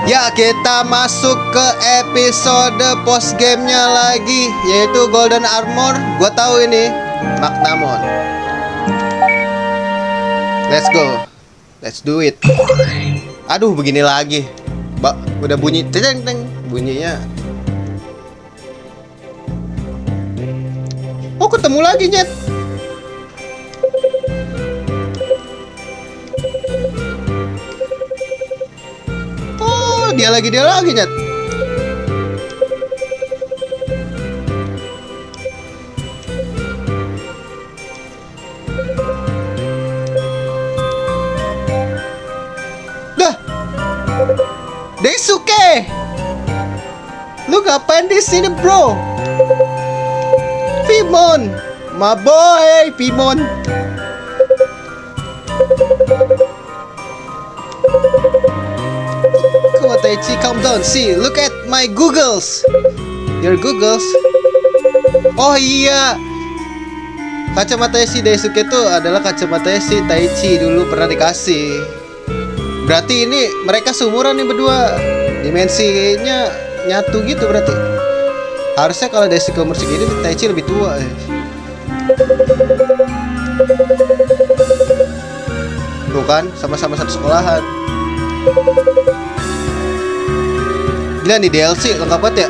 Ya, kita masuk ke episode post gamenya lagi, yaitu Golden Armor. Gua tahu ini Magnamon. Let's go, let's do it. Aduh, begini lagi. Udah bunyi, teng teng bunyinya. Oh, ketemu lagi, Nyet. Oh, dia lagi, Nyet. Dah, Daisuke, lu ngapain di sini, bro? Pimon, my boy, Pimon. Come on, Taichi, calm down. See, look at my googles. Your googles? Oh iya, kacamatanya si Daisuke itu adalah kacamatanya si Taichi dulu pernah dikasih. Berarti ini mereka seumuran nih berdua. Dimensinya nyatu gitu berarti. Harusnya kalau Daisuke umur segini, Taichi lebih tua. Tuh kan, sama-sama satu sekolahan. Gila nih DLC lengkap banget ya.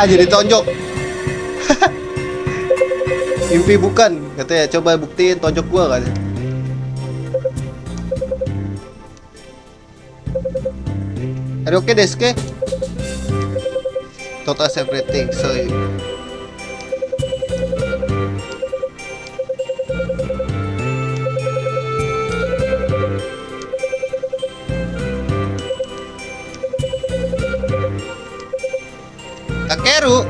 Jadi tonjok. Mimpi bukan, katanya. Coba buktiin tonjok gua kan. Are you okay, Daisuke? Total everything, so Takeru.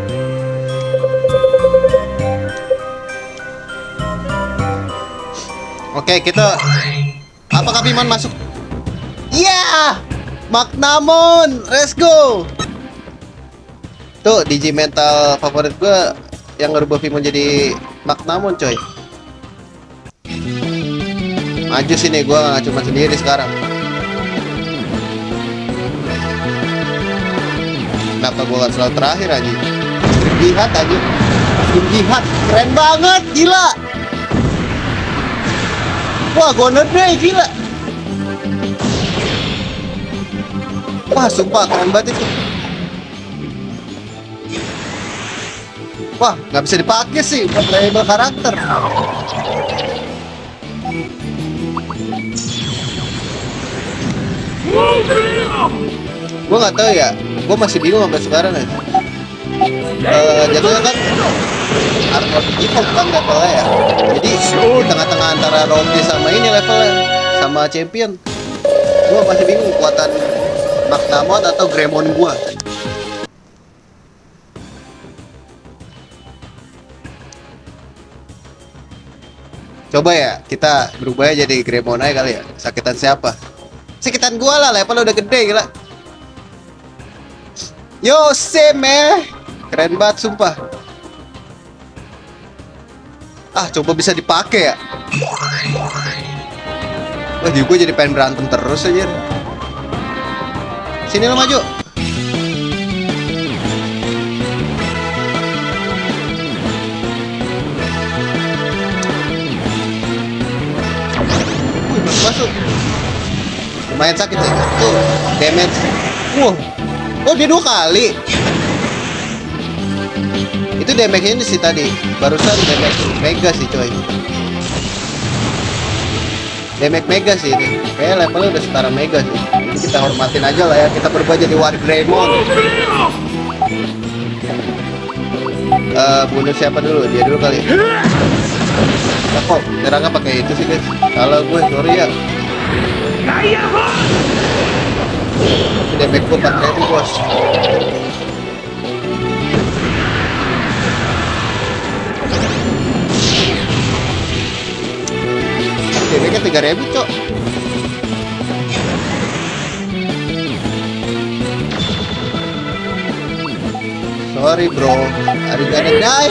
Oke, kita. Apakah Pimon masuk? Yeah! Magnamon, let's go. Tuh, Digimental favorit gue yang ngerubah Pimon jadi Magnamon, coy. Maju sini, gue gak cuma sendiri sekarang. Kenapa gue gak selalu terakhir aja? Jihad aja. Jihad, keren banget, gila. Wah, Goner Day, gila. Wah, sumpah keren banget itu. Wah, nggak bisa dipakai sih buat playable karakter. Gue nggak tahu ya. Gue masih bingung sampai sekarang ya. Jatuhnya kan Armor Evolve kan levelnya ya. Jadi di tengah-tengah antara Rocky sama ini levelnya, sama Champion. Gue masih bingung kekuatan Magnamon atau Greymon gua. Coba ya, kita berubah jadi Greymon aja kali ya. Sakitan siapa? Sakitan gua lah, level udah gede gila. Yo, Seme. Keren banget sumpah. Ah, coba bisa dipakai ya. Wah, gue jadi pengen berantem terus aja. Sini lo maju. Masuk. Lumayan sakit ya. Tuh, damage. Wow. Oh, dia 2 kali. Itu damage-nya sih tadi. Barusan damage mega sih, coy. Damage mega sih ini. Kayaknya levelnya udah setara mega sih. Jadi kita hormatin aja lah ya. Kita berubah jadi War Greymon. Bunuh siapa dulu? Dia dulu kali. Nah, kok nyerangnya pakai itu sih guys. Salah gue, sorry ya. Damage gue 4.000 bos. Damage-nya 3.000 cok. Sorry bro, are you gonna die?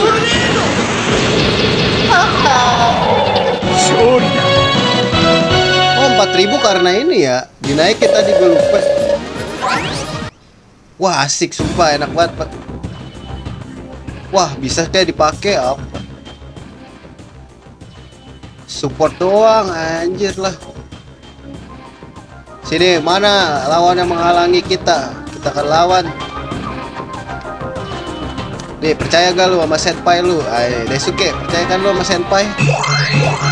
Oh, 4.000 karena ini ya. Dinaikin tadi gue lupa. Wah, asik sumpah, enak banget, Pak. Wah, bisa kayak dipakai apa? Support doang, anjir lah. Sini, mana lawan yang menghalangi kita? Kita akan lawan. Nih, percaya gak lu sama senpai lu? Ayo, Daisuke, percaya kan lu sama senpai?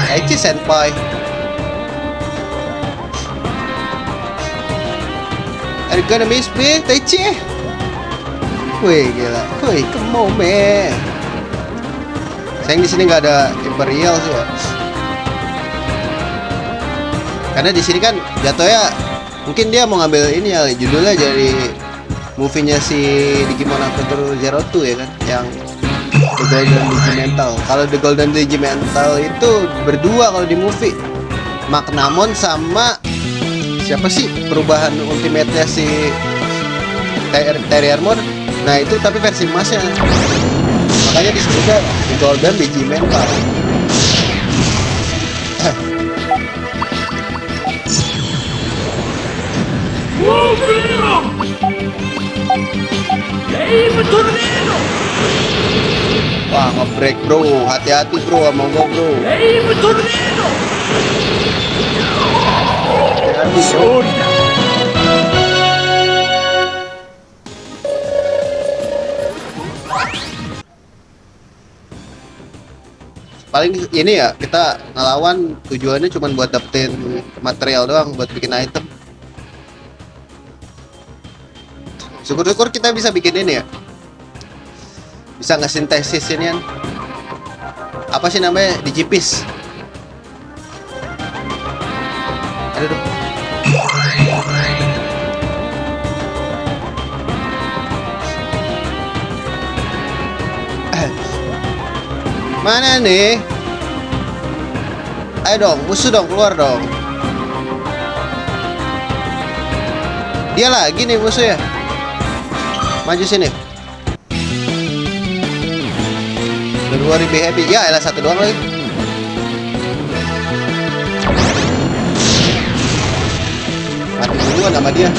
Taichi senpai. Are you gonna miss me, Taichi? Wih, gila. Wih, come on, man. Sayang di sini nggak ada Imperial sih ya. Karena di sini kan jatuhnya mungkin dia mau ngambil ini ya, judulnya dari movie-nya si Digimon Adventure Zero 2 ya kan, yang The Golden Digimental. Kalau The Golden Digimental itu berdua kalau di movie, Magnamon sama siapa sih perubahan ultimate-nya si Terriermon. Nah itu tapi versi emasnya, makanya disebutnya The Golden Digimental. Wah, ngebreak bro, hati-hati bro sama gua bro. Hati-hati bro. Paling ini ya, kita ngelawan tujuannya cuma buat dapetin material doang, buat bikin item. Syukur-syukur kita bisa bikin ini ya, bisa ngesintesis ini kan, apa sih namanya, digipis. Aduh. Mana nih? Ayo dong, musuh dong, keluar dong. Dia lagi nih musuh ya. Maju sini. Don't worry, be happy. Ya, elah satu doang lagi. Mati duluan sama dia.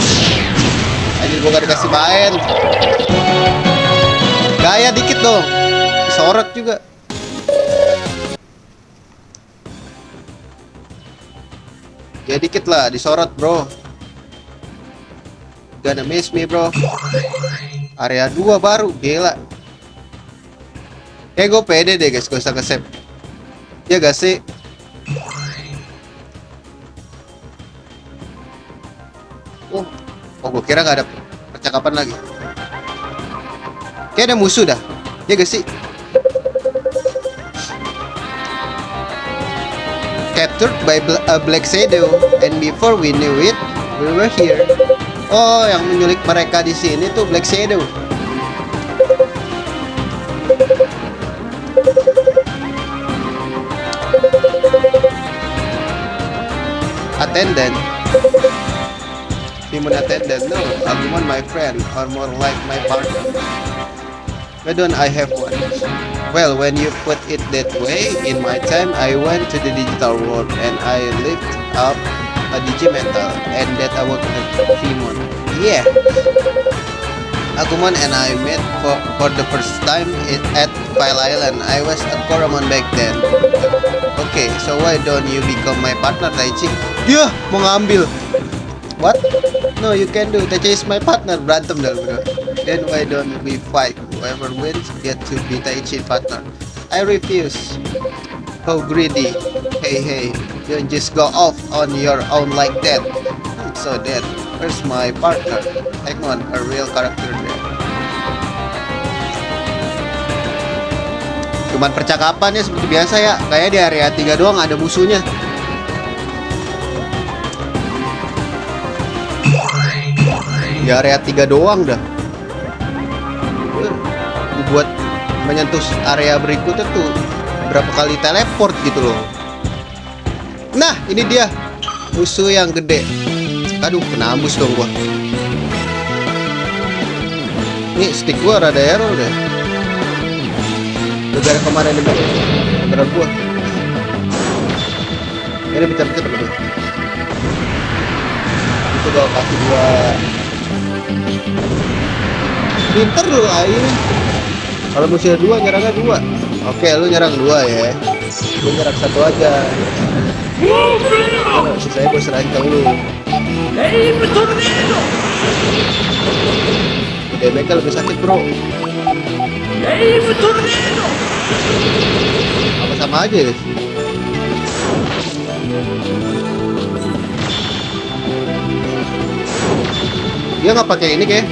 Anjir, gua gak dikasih main. Gaya dikit dong. Disorot juga. Ya dikit lah, disorot bro. Gonna miss me bro. Area 2 baru, gila. Gue pede deh guys, gak usah nge-save. Ya gak sih? Oh, gue kira gak ada percakapan lagi. Kayak ada musuh dah. Ya gak sih? Captured by a black shadow, and before we knew it, we were here. Oh, yang menyulik mereka di sini tuh Black Shadow. Attendant. Human attendant. No, Agumon my friend, or more like my partner. Why don't I have one? Well, when you put it that way, in my time I went to the digital world and I lived up a Digimental, and that awoke Demon. Yeah, Agumon and I met for the first time at File Island. I was at Koromon back then. Okay, so why don't you become my partner, Taichi? Yeah, mau ngambil. What? No, you can do. Taichi is my partner. Berantem dah bro. Then why don't we fight? Whoever wins get to be Taichi partner. I refuse. How greedy. Hey, don't just go off on your own like that. So that, where's my partner? Egmont, a real character there. Cuman percakapannya seperti biasa ya. Kayak di area 3 doang ada musuhnya. Di area 3 doang dah. Buat menyentuh area berikutnya tuh berapa kali teleport gitu loh. Nah, ini dia musuh yang gede. Aduh, kena ambus dong gua. Nih stick gua rada error deh. Gara kemarin ini gara gua. Ini pencet-pencet dulu. Itu gua kasih 2. Pinter lu Aing. Kalau musuhnya 2 nyerangnya 2. Oke, lu nyerang 2 ya. Lu nyerang 1 aja. Nah, sisanya gue serahin ke lu. DMK lebih sakit bro. Apa sama aja ya? Dia nggak pakai ini kayak.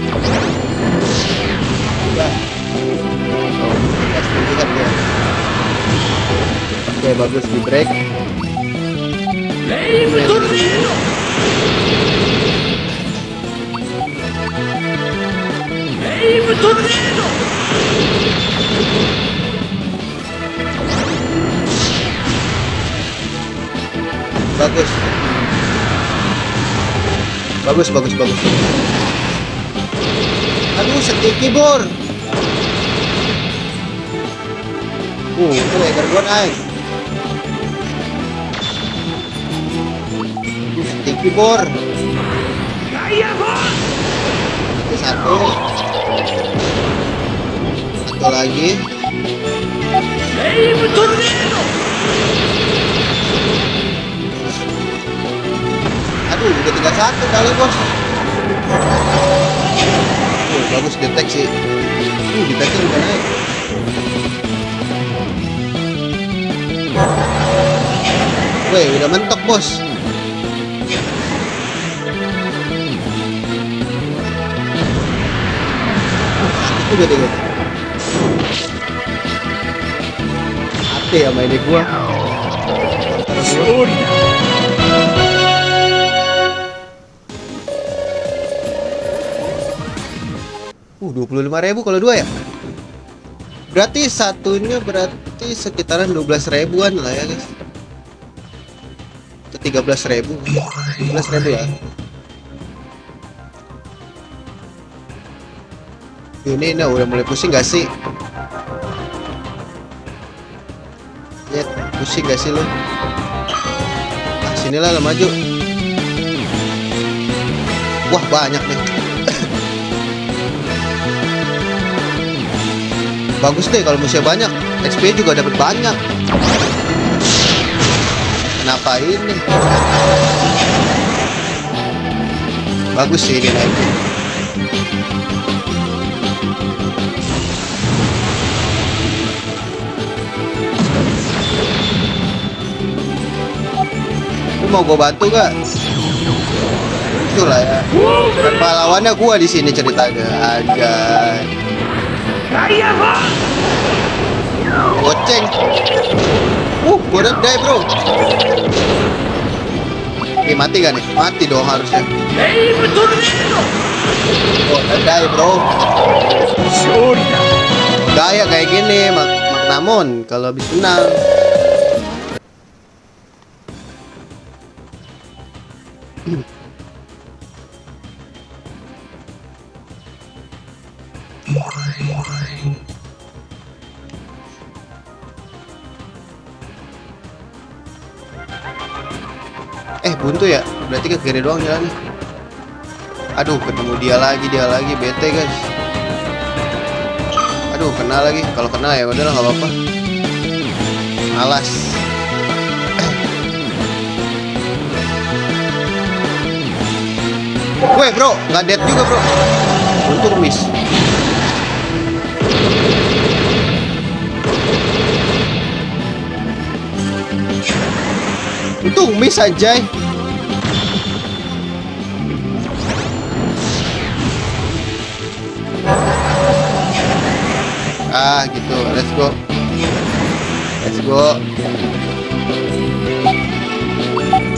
Oke, bagus di break. Bagus. Aduh, sticky bor. Itu leger gua naik. Sticky bor. Satu lagi. Aduh, udah 3-1 kali bos. Bagus deteksi. Deteksi udah naik. Weh, udah mentok bos. Sakit juga deh. Hati ya main gua. 25.000 kalau 2 ya. Berarti satunya sekitaran 12.000-an lah ya guys. Itu 13.000. 12.000 ya. Ini udah mulai pusing gak sih? Ya, pusing gak sih lo? Nah, sinilah lo maju. Wah, banyak nih. Bagus deh kalau musuhnya banyak, XP juga dapat banyak. Kenapa ini? Bagus sih ini naikin. Lu mau gue bantu gak? Itulah ya. Dan pahlawannya gua di sini ceritanya aja. Goceng. Gua udah die bro. Oke, mati gak nih? Mati dong harusnya. Oh, udah die bro. Gaya kayak gini Maknamon kalau habis menang. Buntu ya, berarti ke kiri doang jalan. Aduh, ketemu dia lagi, bete guys. Aduh, kena lagi. Kalau kena ya udahlah, nggak apa-apa. Malas. Weh bro, nggak dead juga bro. Untung miss. Untung miss anjay. Gitu, let's go.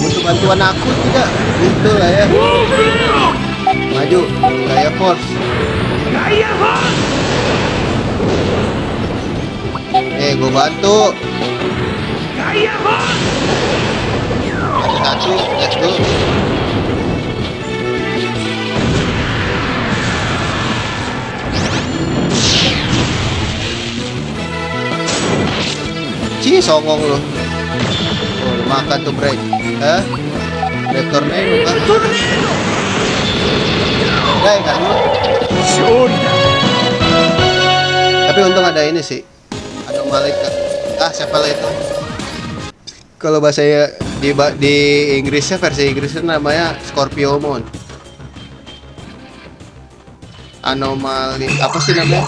Butuh bantuan aku tidak? Gitu lah ya. Maju, gaya force. Gue bantu. Satu, let's go. Songong lu. makan tuh Brave. Hah? Brave tornado kan? Udah kan lu? Tapi untung ada ini sih. Anomali siapa lah itu? Kalau bahasa di Inggrisnya, versi Inggrisnya namanya Scorpio Moon. Anomali apa sih namanya?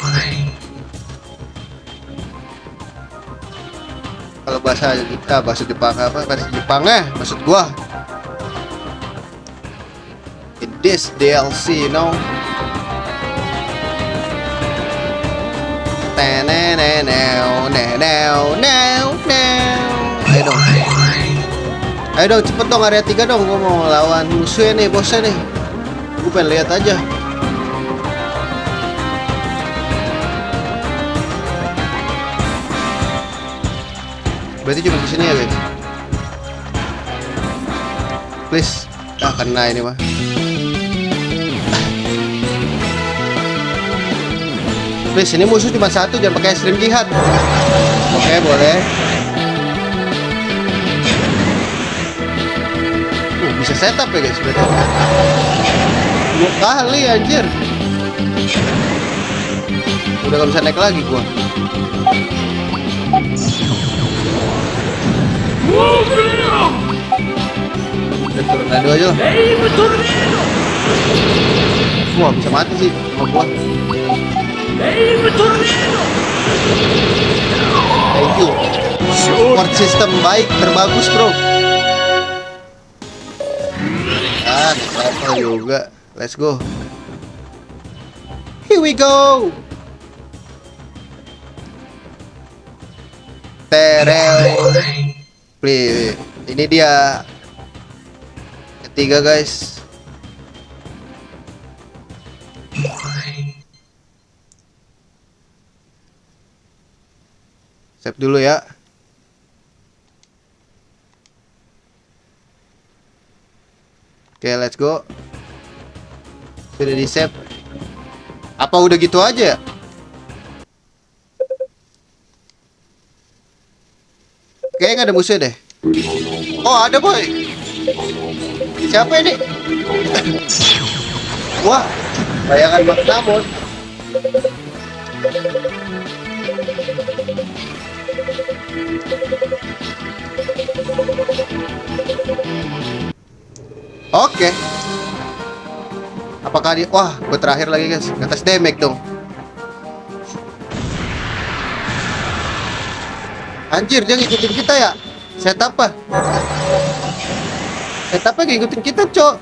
Kalau bahasa Jepang apa? Bahasa Jepangnya maksud gua. In this DLC, you know. Ayo dong, cepet dong area 3 dong. Gua mau lawan musuhnya nih, bosnya nih. Gua pengen lihat aja. Berarti cuma di sini ya guys. Please, kena ini mah. Please, ini musuh cuma satu, jangan pakai stream jihad. Oke, boleh. Bisa setup ya guys berarti. 2 kali anjir. Udah gak bisa naik lagi gua. Tornado aja lah. Wah, bisa mati sih sama gua. Thank you. Support system baik, terbagus bro. Level juga. Let's go. Here we go. Terel. Please. Ini dia ketiga guys. Save dulu ya. Oke, let's go. Sudah di save. Apa udah gitu aja? Kayaknya nggak ada musuh deh. Oh, ada boy. Siapa ini? Wah, bayangan Bang Namun. Oke. Apakah dia? Wah, gue terakhir lagi guys. Ngetes damage dong. Anjir, dia ngikutin kita ya? Set apa? Set apa ngikutin kita, cok?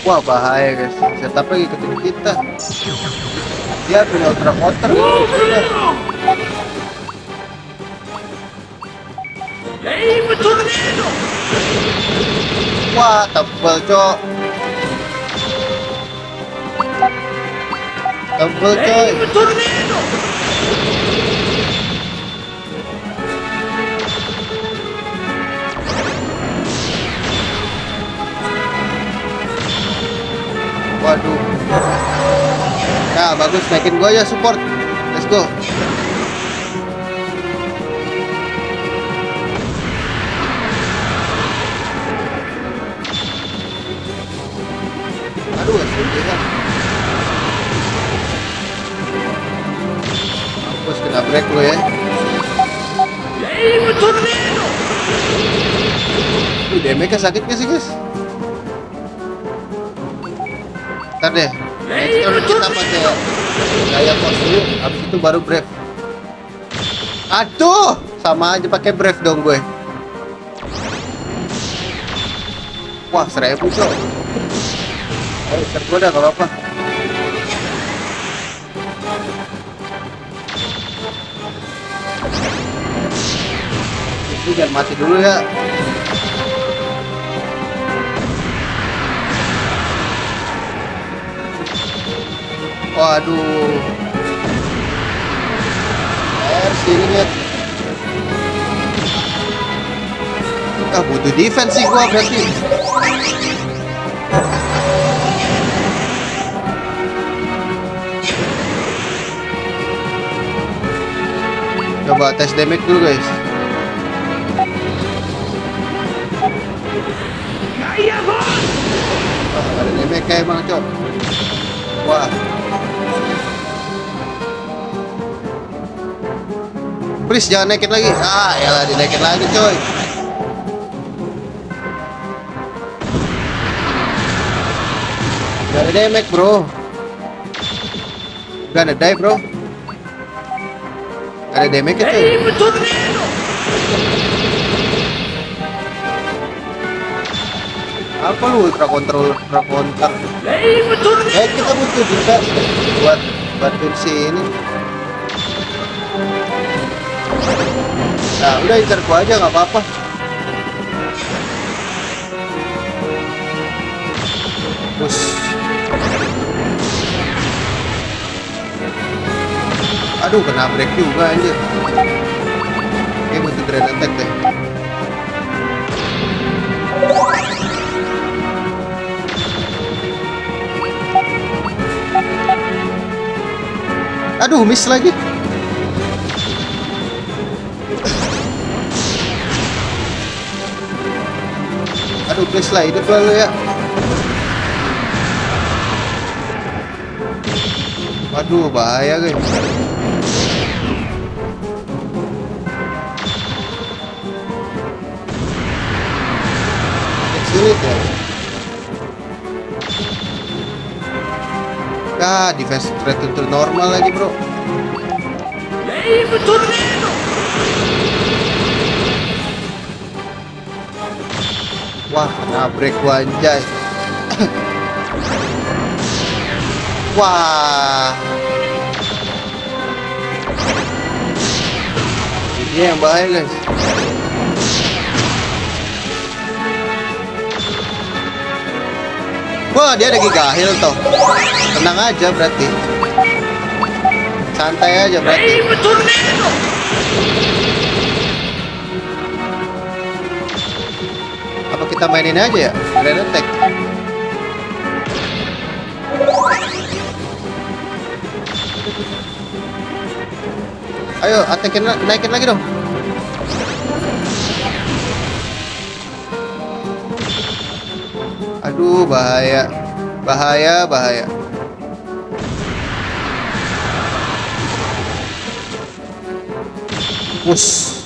Wah, bahaya guys. Set apa ngikutin kita? Dia punya ultra counter. Wah, tebel cok. Tebel coy. Waduh. Nah, bagus, naikin gua ya support. Let's go. Aduh, sedih. Mampus kena break lo ya. Damage-nya sakit gak sih guys? Ntar deh. Kita pakai gaya pos dulu, habis itu baru brave. Aduh, sama aja pakai brave dong gue. Wah, 1000 cok. Oh, set gue dah, gak apa-apa. Ini jangan mati dulu ya. Waduh. Sini lihat. Ah, butuh defense sih gua berarti. Coba tes damage dulu guys. kayak emang cok. Wah. Please jangan naikin lagi. Ah, yalah dinaikin lagi coy. Gak ada damage bro. Gak ada die bro. Gak ada damage ya coy. Apa lu ultra control, ultra kontak? Kita butuh juga buat bantuin si ini. Nah udah incar gua aja nggak apa-apa. Push. Aduh kena break juga anjir. Oke butuh grand attack deh. Aduh miss lagi. Aduh please lah hidup lalu ya. Waduh bahaya guys. Sulit ya. Ah, defense rate untuk normal lagi bro. Wah, kena break gua anjay. Wah. Ini yang bahaya guys. Wah, dia ada Giga Heal toh. Tenang aja berarti. Santai aja berarti. Apa kita mainin aja ya? Grand attack. Ayo, attackin, naikin lagi dong. Aduh, bahaya. Bahaya, bahaya. Push.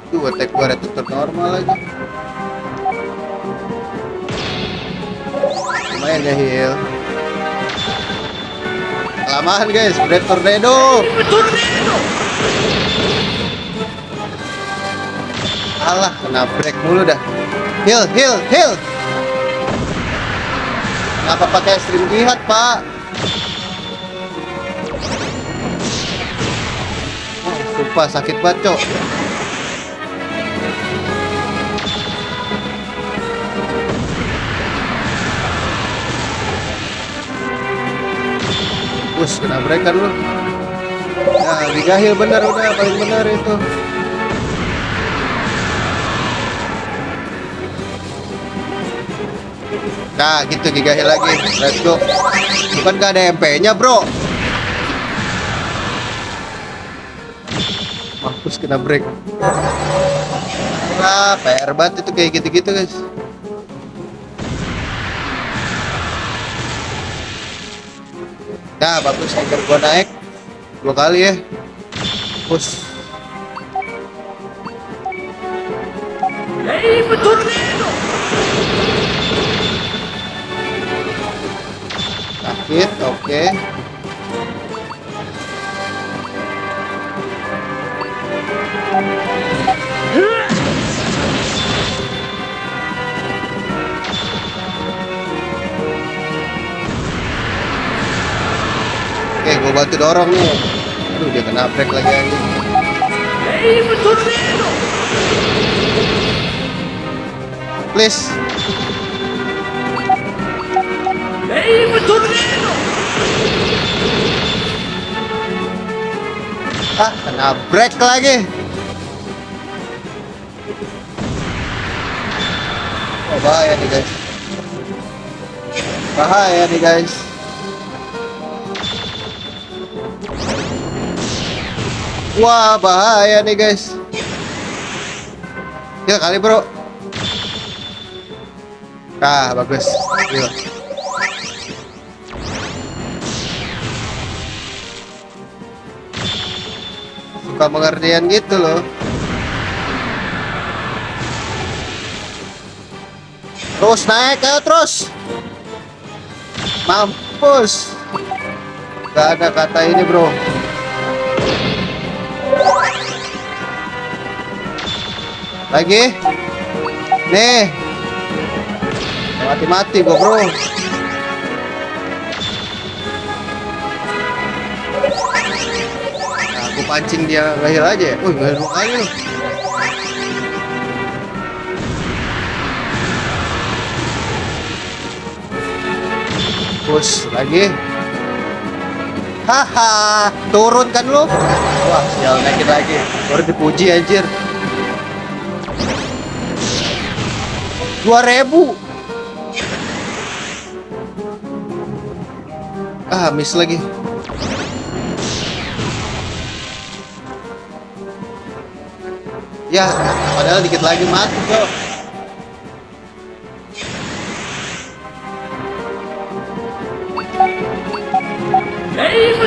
Tuh, attack gua return normal lagi. Lumayan ya heal. Kelamaan guys, Bread Tornado. Alah, kena break mulu dah. Heal, heal, heal. Kenapa pakai stream jihad, Pak? Oh, sumpah sakit banget, Cok. Push, kena break kan lu. Nah, Giga Heal bener udah, paling bener itu. Nah, gitu Giga Heal lagi. Let's go. Bukan gak ada MP-nya, bro. Mampus kena break. Nah, PR banget itu kayak gitu-gitu, guys. Nah, bagus anchor gua naik 2 kali ya. Push. Sakit, oke. Oke, gue bantu dorong nih. Aduh, dia kena break lagi anjing. Please. Ah, kena break lagi. Oh, bahaya nih guys. Bahaya nih guys. Wah, bahaya nih guys. Ya kali bro. Ah, bagus. Yuk. Suka pengertian gitu loh. Terus naik, ayo terus. Mampus. Gak ada kata ini, bro. Lagi. Nih. Mati-mati gua, bro. Nah, aku pancing dia lahir aja ya. Lahir dua kali loh. Push lagi. Haha, turun kan lo? Wah, sial, naikin lagi. Baru dipuji anjir. 2000. Ah, miss lagi. Ya, padahal dikit lagi mati kok.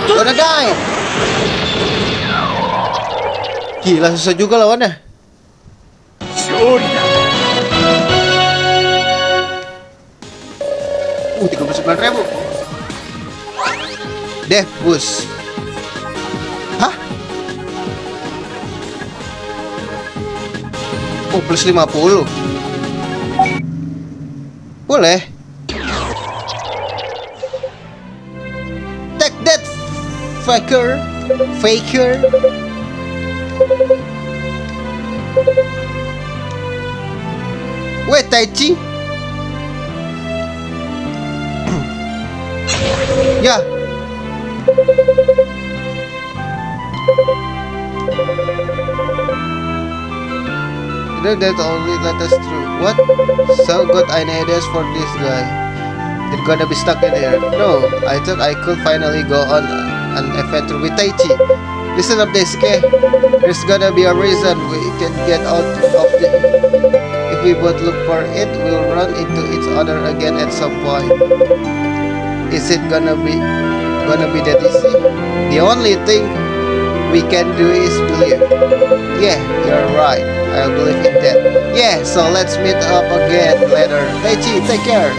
Gonna die. Gila, susah juga lawannya. 39.000. Death boost. Hah? Oh, plus 50. Boleh. Take that, faker. Faker. Wait, Taichi. Ya. That only let us through. What? So got any ideas for this guy? They're gonna be stuck in here. No, I thought I could finally go on an adventure with Taichi. Listen up, Daisuke. There's gonna be a reason we can get out of the. If we both look for it, we'll run into each other again at some point. Is it gonna be that easy? The only thing we can do is believe. Yeah, you're right. I'll believe in that. Yeah, so let's meet up again later. Taichi, take care.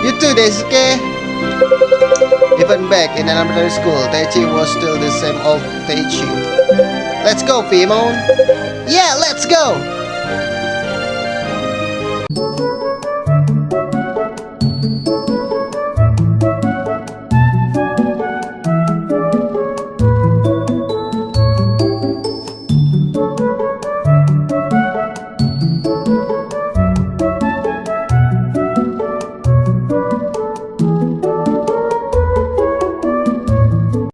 You too, Daisuke. Even back in elementary school, Taichi was still the same old Taichi. Let's go, Pimon. Yeah, let's go.